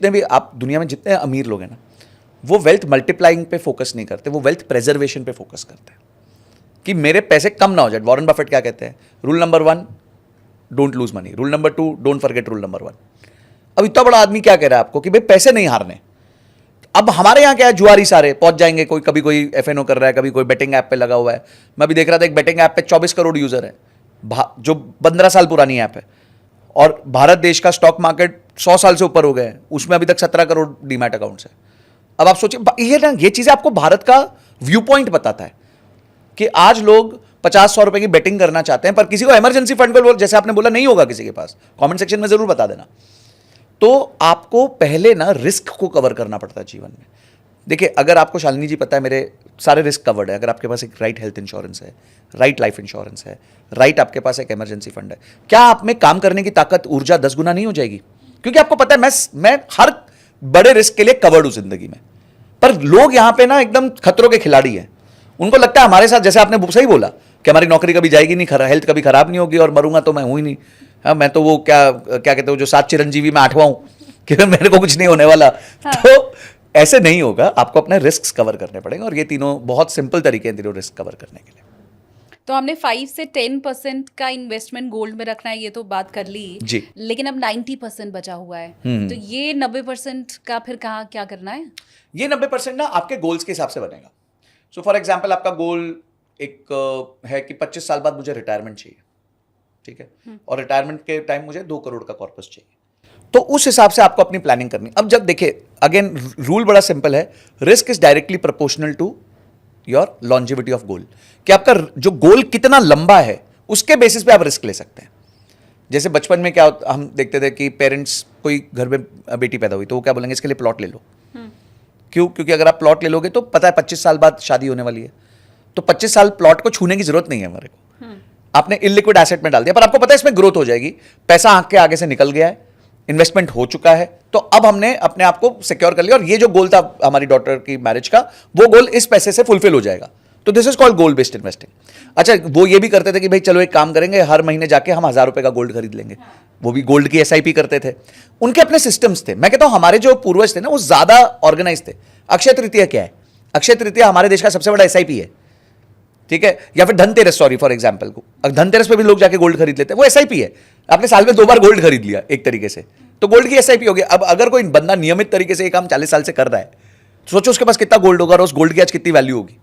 जितने भी आप दुनिया में जितने अमीर लोग हैं ना, वो वेल्थ मल्टीप्लाइंग पे फोकस नहीं करते, वो वेल्थ प्रेजर्वेशन पे फोकस करते हैं कि मेरे पैसे कम ना हो जाए। वॉरेन बफेट क्या कहते हैं? Rule number 1, don't lose money. Rule number 2, don't forget rule number 1। अब इतना बड़ा आदमी क्या कह रहा है आपको कि भाई पैसे नहीं हारने। अब हमारे यहाँ क्या है, जुआरी सारे पहुंच जाएंगे, कोई कभी कोई एफएनओ कर रहा है, कभी कोई बेटिंग ऐप पे लगा हुआ है। मैं भी देख रहा था एक बेटिंग ऐप पे 24 करोड़ यूजर है, जो 15 साल पुरानी ऐप है, और भारत देश का स्टॉक मार्केट 100 साल से ऊपर हो गए हैं, उसमें अभी तक 17 करोड़ डीमैट अकाउंट्स है। अब आप सोचिए, ये ना ये चीजें आपको भारत का व्यू पॉइंट बताता है कि आज लोग 50-100 रुपए की बेटिंग करना चाहते हैं, पर किसी को इमरजेंसी फंड को जैसे आपने बोला नहीं होगा किसी के पास। कमेंट सेक्शन में जरूर बता देना। तो आपको पहले ना रिस्क को कवर करना पड़ता है जीवन में। देखिए, अगर आपको शालिनी जी पता है मेरे सारे रिस्क कवर्ड है, अगर आपके पास एक राइट हेल्थ इंश्योरेंस है, राइट लाइफ इंश्योरेंस है, राइट आपके पास एक इमरजेंसी फंड है, क्या आप में काम करने की ताकत, ऊर्जा 10 गुना नहीं हो जाएगी? क्योंकि आपको पता है मैं हर बड़े रिस्क के लिए कवर्ड हूं जिंदगी में। पर लोग यहां पे ना एकदम खतरों के खिलाड़ी हैं। उनको लगता है हमारे साथ, जैसे आपने सही बोला कि हमारी नौकरी कभी जाएगी नहीं, हेल्थ कभी खराब नहीं होगी, और मरूंगा तो मैं हूं ही नहीं। हाँ, मैं तो वो क्या कहते हो, जो 7 चिरंजीवी में 8वां हूं कि मेरे को कुछ नहीं होने वाला। हाँ। तो ऐसे नहीं होगा, आपको अपने रिस्क कवर करने पड़ेंगे, और ये तीनों बहुत सिंपल तरीके हैं तीनों रिस्क कवर करने के लिए। तो हमने 5 से 10% का इन्वेस्टमेंट गोल्ड में रखना है, ये तो बात कर ली जी। लेकिन अब 90% बचा हुआ है, तो ये 90% का फिर कहाँ क्या करना है? ये 90% ना आपके गोल्स के हिसाब से बनेगा। सो फॉर एग्जाम्पल, आपका गोल एक है कि 25 साल बाद मुझे रिटायरमेंट चाहिए, ठीक है, और रिटायरमेंट के टाइम मुझे 2 करोड़ का कॉर्पस चाहिए, तो उस हिसाब से आपको अपनी प्लानिंग करनी। अब जब देखिए, अगेन रूल बड़ा सिंपल है, risk is directly proportional to your longevity of goal, कि आपका जो गोल कितना लंबा है उसके बेसिस पे आप रिस्क ले सकते हैं। जैसे बचपन में क्या हम देखते थे कि पेरेंट्स, कोई घर में बेटी पैदा हुई तो वो क्या बोलेंगे, इसके लिए प्लॉट ले लो। क्यों? क्योंकि अगर आप प्लॉट ले लोगे तो पता है 25 साल बाद शादी होने वाली है, तो 25 साल प्लॉट को छूने की जरूरत नहीं है हमारे को। आपने इलिक्विड एसेट में डाल दिया, पर आपको पता है इसमें ग्रोथ हो जाएगी, पैसा आंख के आगे से निकल गया है, इन्वेस्टमेंट हो चुका है, तो अब हमने अपने आप को सिक्योर कर लिया, और ये जो गोल था हमारी डॉटर की मैरिज का, वो गोल इस पैसे से फुलफिल हो जाएगा। तो this is called goal based investing. अच्छा, वो ये भी करते थे कि भाई चलो एक काम करेंगे, हर महीने जाके हम 1000 रुपए का गोल्ड खरीद लेंगे, वो भी गोल्ड की एसआईपी करते थे। उनके अपने सिस्टम्स थे। मैं कहता हूं हमारे जो पूर्वज थे ना, वो ज्यादा ऑर्गेनाइज थे। अक्षय तृतीया क्या है? अक्षय तृतीया हमारे देश का सबसे बड़ा एसआईपी है, ठीक है, या फिर धनतेरस, सॉरी फॉर एग्जांपल को, धनतेरस पे भी लोग जाके गोल्ड खरीद लेते हैं, वो एसआईपी है। आपने साल में 2 बार गोल्ड खरीद लिया एक तरीके से, तो गोल्ड की एसआईपी होगी। अब अगर कोई बंदा नियमित तरीके से ये काम 40 साल से कर रहा है, सोचो उसके पास कितना गोल्ड होगा और उस गोल्ड की आज कितनी वैल्यू होगी।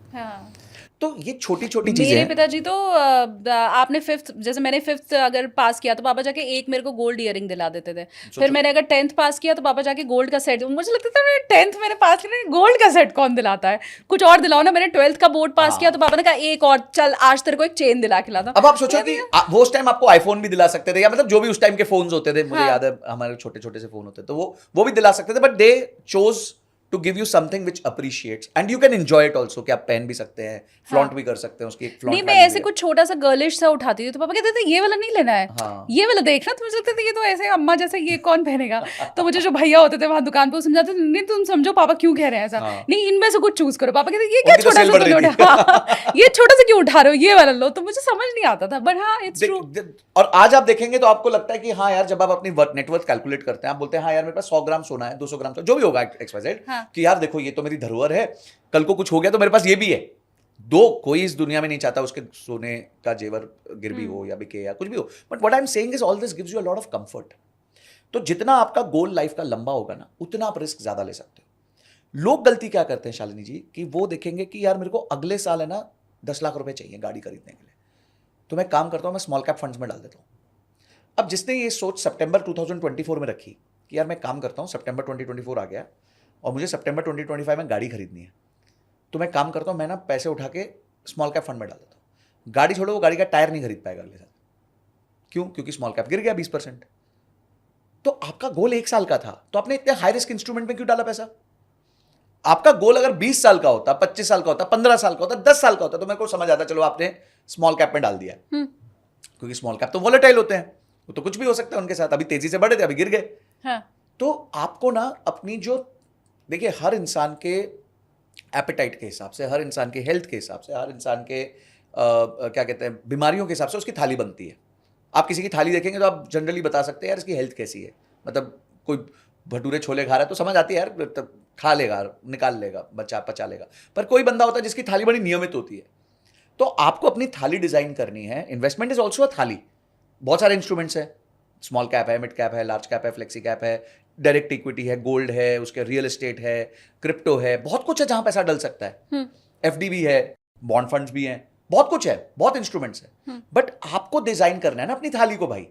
तो ये छोटी छोटी चीजें मेरे पिताजी तो आपने 5th, जैसे मैंने 5th अगर पास किया तो पापा जाके एक मेरे को गोल्ड इयरिंग दिला देते थे। फिर मैंने अगर 10th पास किया तो पापा जाके गोल्ड का सेट, मुझे लगता था 10th मैंने पास किया, गोल्ड का सेट कौन दिलाता है, कुछ और दिलाओ ना। मैंने 12th का बोर्ड पास किया तो पापा ने कहा एक और, चल आज तेरे को एक चेन दिला के लाता। अब आप सोचो कि वो उस टाइम आपको आईफोन भी दिला सकते थे, या मतलब जो भी उस टाइम के फोन्स होते थे, मुझे याद है हमारे छोटे छोटे से फोन होते थे, तो वो भी दिला सकते थे, but they chose to give you something which appreciates and you can enjoy it also, कि आप पहन भी सकते हैं, फ्लॉन्ट भी कर सकते हैं, उसकी एक फ्लॉन्ट। नहीं, मैं ऐसे कुछ छोटा सा गर्लिश सा उठाती थी तो पापा कहते थे ये वाला नहीं लेना है, ये वाला देखना। तो मुझे लगता था ये तो ऐसे अम्मा जैसे, ये कौन पहनेगा। तो मुझे जो भैया होते थे वहां दुकान पे वो समझाते थे, नहीं तुम समझो पापा क्यों कह रहे हैं ऐसा, नहीं इनमें से कुछ चूज करो। पापा कहते ये क्या छोटा सा ये छोटा सा क्यों उठा रहे हो, ये वाला लो। तो मुझे समझ नहीं आता था, बट हाँ इट्स ट्रू। और आज आप देखेंगे तो आपको लगता है कि हाँ यार, जब आप अपनी नेटवर्थ कैलकुलेट करते हैं, आप बोलते हैं हाँ यार मेरे पास 100 ग्राम सोना है, 200 ग्राम जो भी होगा एक्सवाइजेड, कि यार देखो ये तो मेरी धरोहर है, कल को कुछ हो गया तो मेरे पास ये भी है। कोई इस दुनिया में नहीं चाहता उसके सोने का जेवर गिरवी हो या बिके या कुछ भी हो, but what I am saying is all this gives you a lot of comfort. तो जितना आपका गोल लाइफ का लंबा होगा ना, उतना आप रिस्क ज्यादा ले सकते हो। लोग गलती क्या करते हैं शालिनी जी, कि वो देखेंगे कि यार मेरे को अगले साल है ना 10 लाख रुपए चाहिए गाड़ी खरीदने के लिए, तो मैं काम करता हूं, मैं स्मॉल कैप फंड्स में डाल देता हूं। अब जिसने ये सोच सितंबर 2024 में रखी कि यार मैं काम करता हूं, सितंबर 2024 आ गया और मुझे सितंबर 2025 में गाड़ी खरीदनी है, तो मैं काम करता हूं, मैं ना पैसे उठा के स्मॉल कैप फंड में डाल देता हूं। गाड़ी छोड़ो, वो गाड़ी का टायर नहीं खरीद पाएगा अगले साल। क्यों? क्योंकि स्मॉल कैप गिर गया 20%। तो आपका गोल 1 साल का था, तो आपने इतने हाई रिस्क इंस्ट्रूमेंट में क्यों डाला पैसा? आपका गोल अगर 20 साल का होता, 25 साल का होता, 15 साल का होता, 10 साल का होता, तो मेरे को समझ आता चलो आपने स्मॉल कैप में डाल दिया, क्योंकि स्मॉल कैप तो वोलेटाइल होते हैं, वो तो कुछ भी हो सकता है उनके साथ। अभी तेजी से बढ़े थे, अभी गिर गए। हाँ। तो आपको ना अपनी जो, देखिए हर इंसान के एपेटाइट के हिसाब से, हर इंसान के हेल्थ के हिसाब से, हर इंसान के क्या कहते हैं बीमारियों के हिसाब से उसकी थाली बनती है। आप किसी की थाली देखेंगे तो आप जनरली बता सकते हैं यार इसकी हेल्थ कैसी है, मतलब कोई भटूरे छोले खा रहा है तो समझ आती है यार, तब खा लेगा, निकाल लेगा, बच्चा पचा लेगा। पर कोई बंदा होता है जिसकी थाली बड़ी नियमित होती है। तो आपको अपनी थाली डिजाइन करनी है। इन्वेस्टमेंट इज ऑल्सो अ थाली। बहुत सारे इंस्ट्रूमेंट्स है, स्मॉल कैप है, मिड कैप है, लार्ज कैप है, फ्लेक्सी कैप है, डायरेक्ट इक्विटी है, गोल्ड है, उसके रियल एस्टेट है, क्रिप्टो है, बहुत कुछ है जहां पैसा डल सकता है। एफडी भी है, बॉन्ड फंड्स भी हैं, बहुत कुछ है, बहुत इंस्ट्रूमेंट्स है। बट आपको डिजाइन करना है ना अपनी थाली को भाई।